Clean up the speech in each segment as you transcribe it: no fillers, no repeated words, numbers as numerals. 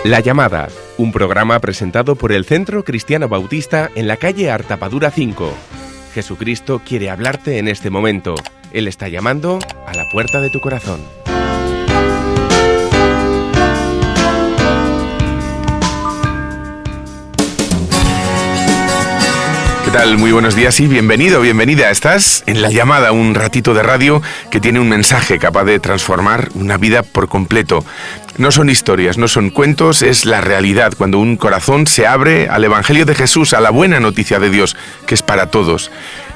La Llamada, un programa presentado por el Centro Cristiano Bautista en la calle Artapadura 5. Jesucristo quiere hablarte en este momento. Él está llamando a la puerta de tu corazón. ¿Qué tal? Muy buenos días y bienvenido, bienvenida. Estás en La Llamada, un ratito de radio que tiene un mensaje capaz de transformar una vida por completo. No son historias, no son cuentos, es la realidad cuando un corazón se abre al Evangelio de Jesús, a la buena noticia de Dios, que es para todos.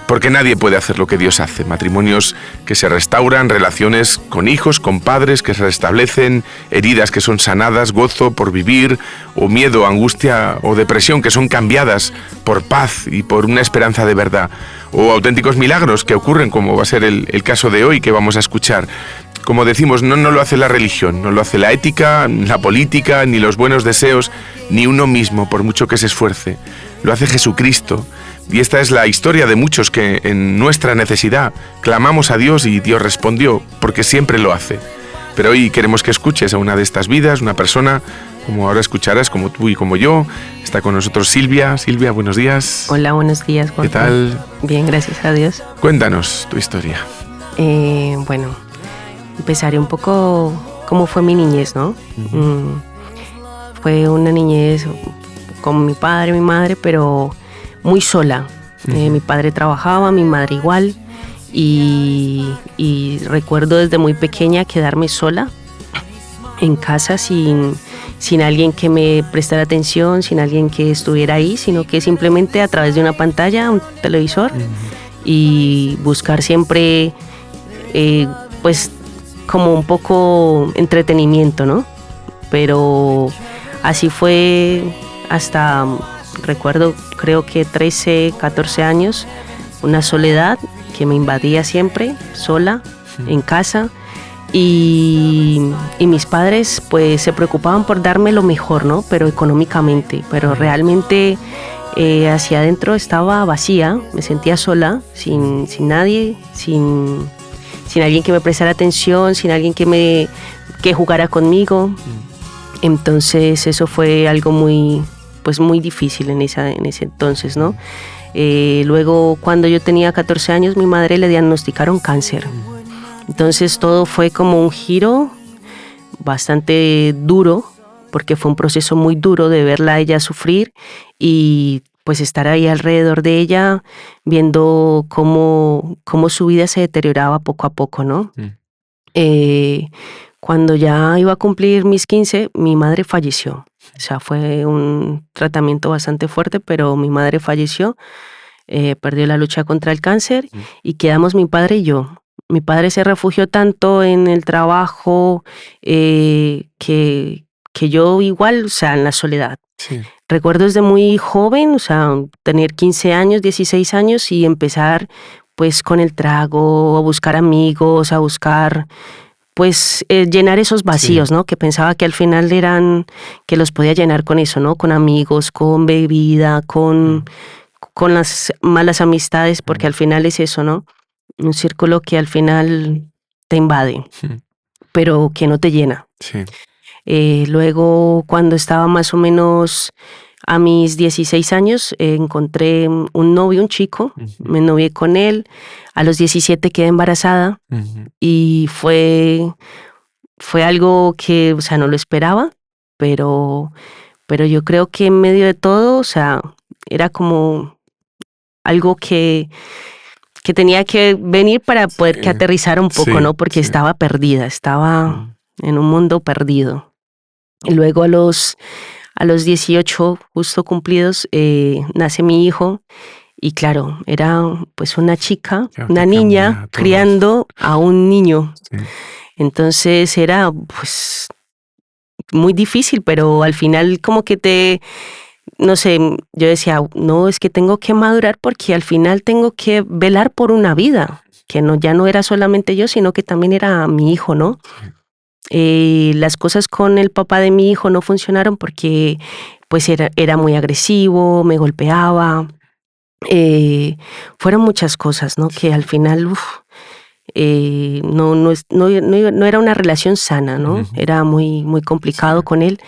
Porque nadie puede hacer lo que Dios hace. Matrimonios que se restauran, relaciones con hijos, con padres que se restablecen, heridas que son sanadas, gozo por vivir, o miedo, angustia o depresión que son cambiadas por paz y por una esperanza de verdad. O auténticos milagros que ocurren, como va a ser el caso de hoy que vamos a escuchar. Como decimos, no lo hace la religión, no lo hace la ética, la política, ni los buenos deseos, ni uno mismo, por mucho que se esfuerce. Lo hace Jesucristo. Y esta es la historia de muchos que en nuestra necesidad clamamos a Dios y Dios respondió, porque siempre lo hace. Pero hoy queremos que escuches a una de estas vidas, una persona, como ahora escucharás, como tú y como yo. Está con nosotros Silvia. Silvia, buenos días. Hola, buenos días, Juan. ¿Qué tal? Bien, gracias a Dios. Cuéntanos tu historia. Bueno, empezaré un poco cómo fue mi niñez, ¿no? Fue una niñez con mi padre, mi madre, pero muy sola. Mi padre trabajaba, mi madre igual, y recuerdo desde muy pequeña quedarme sola en casa sin alguien que me prestara atención, sin alguien que estuviera ahí, sino que simplemente a través de una pantalla, un televisor, y buscar siempre pues como un poco entretenimiento, ¿no? Pero así fue hasta, recuerdo, creo que 13, 14 años, una soledad que me invadía siempre, sola, en casa, y mis padres pues se preocupaban por darme lo mejor, ¿no? Pero económicamente, pero realmente hacia adentro estaba vacía, me sentía sola, sin nadie, sin alguien que me prestara atención, sin alguien que jugara conmigo. Entonces eso fue algo muy difícil en ese entonces, ¿no? Luego, cuando yo tenía 14 años, mi madre le diagnosticaron cáncer. Entonces todo fue como un giro bastante duro, porque fue un proceso muy duro de verla a ella sufrir y pues estar ahí alrededor de ella, viendo cómo su vida se deterioraba poco a poco, ¿no? Cuando ya iba a cumplir mis 15, mi madre falleció. O sea, fue un tratamiento bastante fuerte, pero mi madre falleció, perdió la lucha contra el cáncer y quedamos mi padre y yo. Mi padre se refugió tanto en el trabajo que yo igual, o sea, en la soledad. Sí. Recuerdo desde muy joven, o sea, tener 15 años, 16 años y empezar pues con el trago, a buscar amigos, a buscar pues llenar esos vacíos, sí, ¿no? Que pensaba que al final que los podía llenar con eso, ¿no? Con amigos, con bebida, con las malas amistades, porque al final es eso, ¿no? Un círculo que al final te invade, pero que no te llena. Sí. Luego, cuando estaba más o menos a mis 16 años, encontré un novio, un chico, me novié con él. A los 17 quedé embarazada y fue algo que, o sea, no lo esperaba, pero yo creo que en medio de todo, o sea, era como algo que tenía que venir para poder que aterrizara un poco, ¿no? Porque estaba perdida, estaba en un mundo perdido. Y luego a los 18 justo cumplidos nace mi hijo y claro, era pues una chica, una niña criando a un niño. Sí. Entonces era pues muy difícil, pero al final como que no sé, yo decía, no, es que tengo que madurar porque al final tengo que velar por una vida, que ya no era solamente yo, sino que también era mi hijo, ¿no? Las cosas con el papá de mi hijo no funcionaron porque pues era muy agresivo, me golpeaba, fueron muchas cosas, ¿no? Que al final no era una relación sana, ¿no? Era muy, muy complicado con él.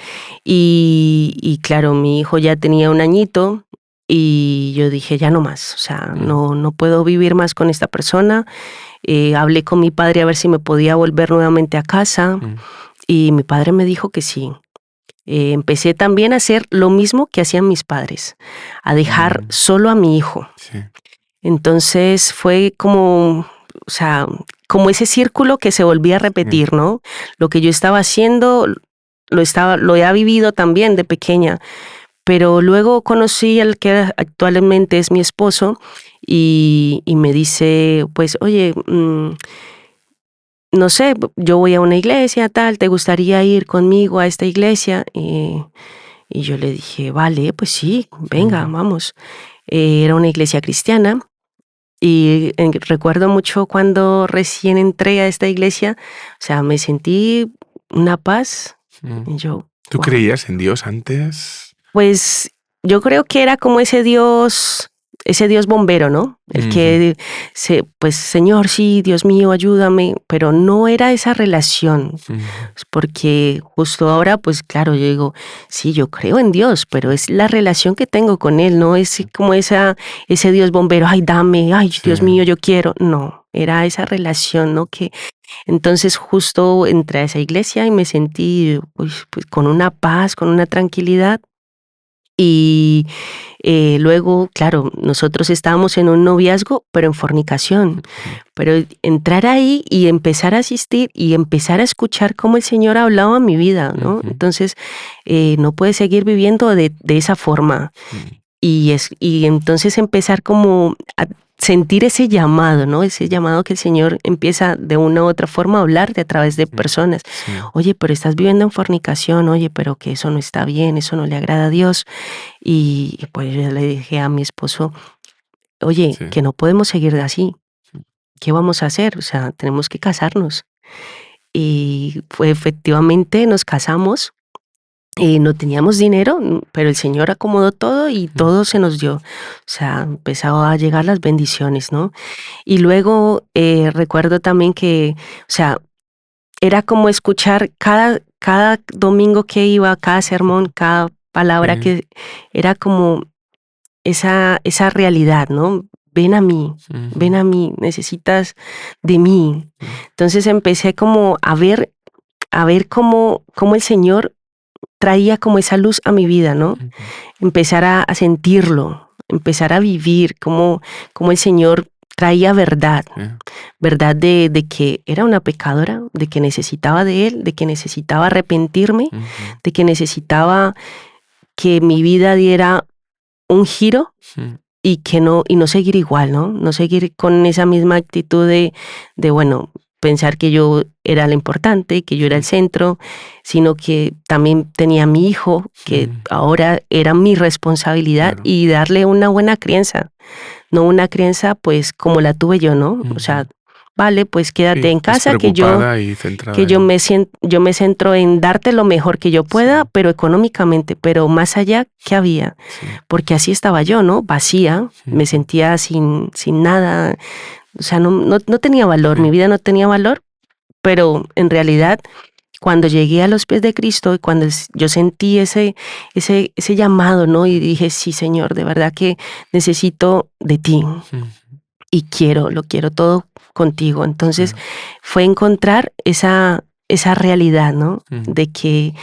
Y claro, mi hijo ya tenía 1 añito y yo dije, ya no más, o sea, no puedo vivir más con esta persona. Hablé con mi padre a ver si me podía volver nuevamente a casa y mi padre me dijo que sí. Empecé también a hacer lo mismo que hacían mis padres, a dejar solo a mi hijo. Sí. Entonces fue como, o sea, como ese círculo que se volvía a repetir, ¿no? Lo que yo estaba haciendo, lo he vivido también de pequeña, pero luego conocí al que actualmente es mi esposo y me dice, pues, oye, no sé, yo voy a una iglesia, tal, ¿te gustaría ir conmigo a esta iglesia? Y yo le dije, vale, pues sí, venga, vamos. Era una iglesia cristiana y recuerdo mucho cuando recién entré a esta iglesia, o sea, me sentí una paz. Y yo, ¿Tú wow. creías en Dios antes? Pues yo creo que era como ese Dios bombero, ¿no? El que, pues, Señor, sí, Dios mío, ayúdame, pero no era esa relación, porque justo ahora, pues claro, yo digo, sí, yo creo en Dios, pero es la relación que tengo con Él, no es como ese Dios bombero, ay, dame, ay, Dios mío, yo quiero, no, era esa relación, ¿no? Entonces justo entré a esa iglesia y me sentí pues, con una paz, con una tranquilidad. Y luego, claro, nosotros estábamos en un noviazgo, pero en fornicación. Pero entrar ahí y empezar a asistir y empezar a escuchar cómo el Señor hablaba a mi vida, ¿no? Entonces, no puedes seguir viviendo de esa forma. Y entonces empezar como a sentir ese llamado, ¿no? Ese llamado que el Señor empieza de una u otra forma a hablarte a través de personas. Oye, pero estás viviendo en fornicación, oye, pero que eso no está bien, eso no le agrada a Dios. Y pues yo le dije a mi esposo, oye, que no podemos seguir así. ¿Qué vamos a hacer? O sea, tenemos que casarnos. Y pues efectivamente nos casamos. No teníamos dinero, pero el Señor acomodó todo y todo se nos dio. O sea, empezaron a llegar las bendiciones, ¿no? Y luego recuerdo también que, o sea, era como escuchar cada domingo que iba, cada sermón, cada palabra que era como esa realidad, ¿no? Ven a mí, necesitas de mí. Entonces empecé como a ver cómo el Señor traía como esa luz a mi vida, ¿no? Empezar a sentirlo, empezar a vivir como el Señor traía verdad, verdad de que era una pecadora, de que necesitaba de Él, de que necesitaba arrepentirme, de que necesitaba que mi vida diera un giro y no seguir igual, ¿no? No seguir con esa misma actitud de bueno, pensar que yo era lo importante, que yo era el centro, sino que también tenía a mi hijo, que ahora era mi responsabilidad y darle una buena crianza, no una crianza pues como la tuve yo, ¿no? O sea, vale, pues quédate en casa, que yo me centro en darte lo mejor que yo pueda, pero económicamente, pero más allá, ¿qué había? Porque así estaba yo, ¿no? Vacía, me sentía sin nada. O sea, no tenía valor, mi vida no tenía valor, pero en realidad cuando llegué a los pies de Cristo y cuando yo sentí ese llamado, ¿no? Y dije, sí, Señor, de verdad que necesito de ti y lo quiero todo contigo. Entonces fue encontrar esa realidad, ¿no? De que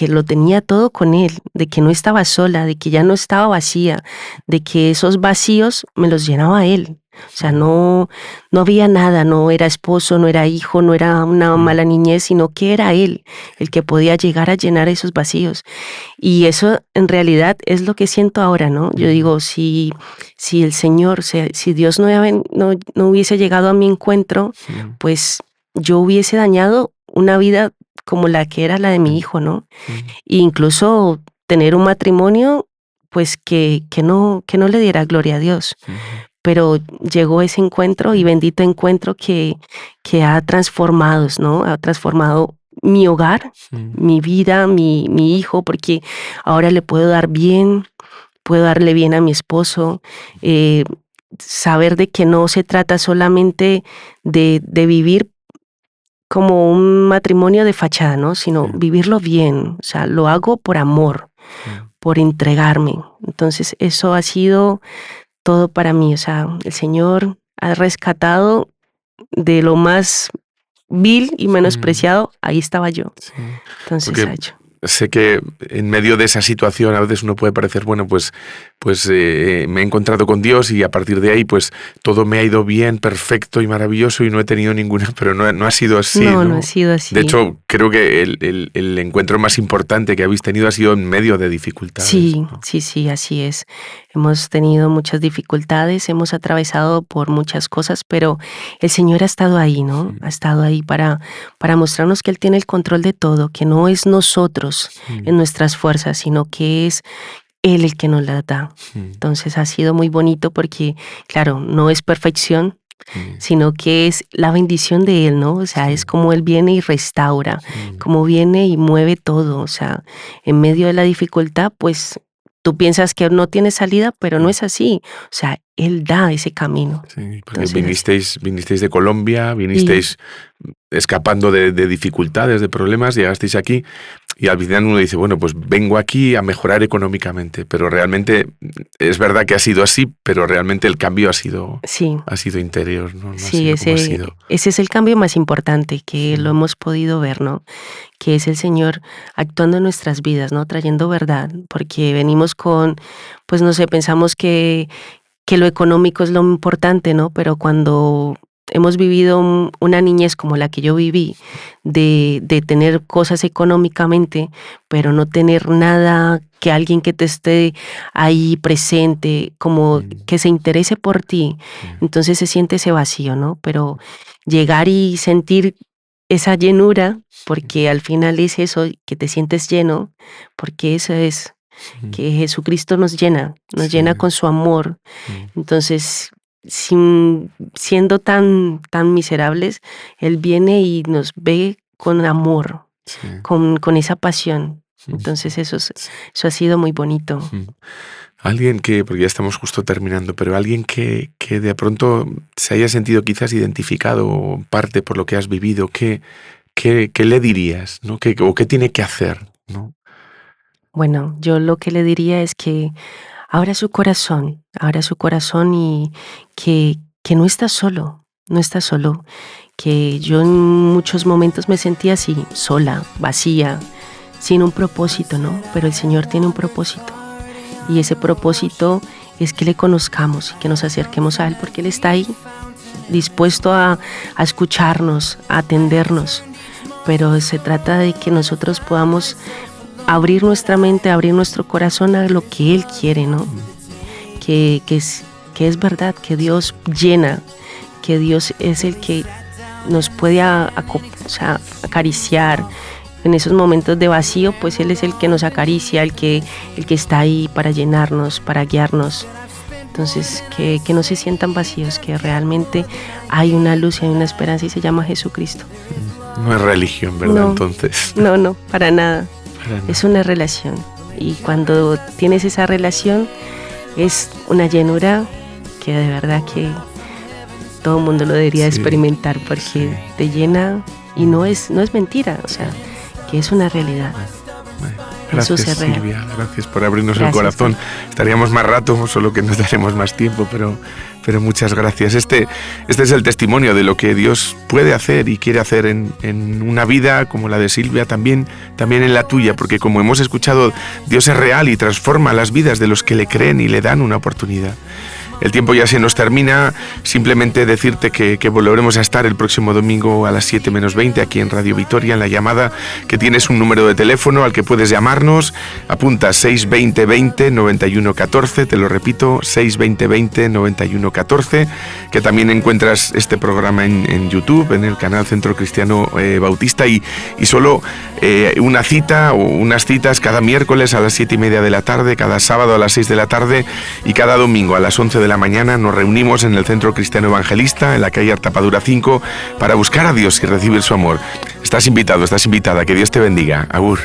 lo tenía todo con Él, de que no estaba sola, de que ya no estaba vacía, de que esos vacíos me los llenaba Él. O sea, no había nada, no era esposo, no era hijo, no era una mala niñez, sino que era Él el que podía llegar a llenar esos vacíos. Y eso en realidad es lo que siento ahora, ¿no? Yo digo, si el Señor, si Dios no hubiese llegado a mi encuentro, pues yo hubiese dañado una vida como la que era la de mi hijo, ¿no? E incluso tener un matrimonio, pues que no le diera gloria a Dios. Pero llegó ese encuentro y bendito encuentro que ha transformado, ¿no? Ha transformado mi hogar, mi vida, mi hijo, porque ahora le puedo dar bien, puedo darle bien a mi esposo. saber de que no se trata solamente de vivir como un matrimonio de fachada, ¿no? Sino vivirlo bien, o sea, lo hago por amor, por entregarme. Entonces eso ha sido todo para mí, o sea, el Señor ha rescatado de lo más vil y menospreciado, ahí estaba yo. Sí. Entonces ha hecho. Sé que en medio de esa situación a veces uno puede parecer, bueno, pues me he encontrado con Dios y a partir de ahí pues todo me ha ido bien, perfecto y maravilloso y no he tenido ninguna, pero no ha sido así. No ha sido así. De hecho, creo que el encuentro más importante que habéis tenido ha sido en medio de dificultades. Sí, ¿no? sí, así es. Hemos tenido muchas dificultades, hemos atravesado por muchas cosas, pero el Señor ha estado ahí, ¿no? Ha estado ahí para mostrarnos que Él tiene el control de todo, que no es nosotros en nuestras fuerzas, sino que es Él el que nos las da. Entonces ha sido muy bonito porque, claro, no es perfección, sino que es la bendición de Él, ¿no? O sea, es como Él viene y restaura, como viene y mueve todo. O sea, en medio de la dificultad, pues tú piensas que no tiene salida, pero no es así. O sea, Él da ese camino. Sí, porque vinisteis de Colombia, vinisteis escapando de dificultades, de problemas, llegasteis aquí y al final uno dice, bueno, pues vengo aquí a mejorar económicamente, pero realmente es verdad que ha sido así, pero realmente el cambio ha sido interior, ¿no? Sí, ese es el cambio más importante que lo hemos podido ver, ¿no? Que es el Señor actuando en nuestras vidas, ¿no? Trayendo verdad, porque venimos con, pues no sé, pensamos que lo económico es lo importante, ¿no? Pero cuando hemos vivido una niñez como la que yo viví, de tener cosas económicamente, pero no tener nada, que alguien que te esté ahí presente, como que se interese por ti, entonces se siente ese vacío, ¿no? Pero llegar y sentir esa llenura, porque al final es eso, que te sientes lleno, porque eso es, que Jesucristo nos llena con su amor. Entonces, siendo tan miserables, Él viene y nos ve con amor, con esa pasión. Entonces eso ha sido muy bonito. Alguien que, porque ya estamos justo terminando, pero alguien que de pronto se haya sentido quizás identificado parte por lo que has vivido, ¿qué le dirías, ¿no? ¿O qué tiene que hacer, ¿no? Bueno, yo lo que le diría es que abra su corazón y que no está solo, que yo en muchos momentos me sentía así, sola, vacía, sin un propósito, ¿no? Pero el Señor tiene un propósito y ese propósito es que le conozcamos, que nos acerquemos a Él porque Él está ahí, dispuesto a escucharnos, a atendernos, pero se trata de que nosotros podamos abrir nuestra mente, abrir nuestro corazón a lo que Él quiere, ¿no? Que es verdad, que Dios llena, que Dios es el que nos puede acariciar. En esos momentos de vacío, pues Él es el que nos acaricia, el que está ahí para llenarnos, para guiarnos. Entonces, que no se sientan vacíos, que realmente hay una luz y hay una esperanza y se llama Jesucristo. No es religión, ¿verdad? No, entonces. No, para nada. Es una relación y cuando tienes esa relación es una llenura que de verdad que todo el mundo lo debería experimentar porque te llena y no es mentira, o sea, que es una realidad. Gracias, eso es real. Silvia, gracias por abrirnos el corazón. Estaríamos más rato, solo que nos daremos más tiempo, pero muchas gracias. Este es el testimonio de lo que Dios puede hacer y quiere hacer en una vida como la de Silvia, también en la tuya, porque como hemos escuchado, Dios es real y transforma las vidas de los que le creen y le dan una oportunidad. El tiempo ya se nos termina, simplemente decirte que volveremos a estar el próximo domingo a las 7:20 aquí en Radio Vitoria, en La Llamada, que tienes un número de teléfono al que puedes llamarnos, apunta 620 20 91 14, te lo repito, 620 20 91 14, que también encuentras este programa en YouTube, en el canal Centro Cristiano Bautista y solo una cita o unas citas cada miércoles a las 7:30 de la tarde, cada sábado a las 6 de la tarde y cada domingo a las 11 de la mañana nos reunimos en el Centro Cristiano Evangelista, en la calle Artapadura 5, para buscar a Dios y recibir su amor. Estás invitado, estás invitada, que Dios te bendiga. Agur.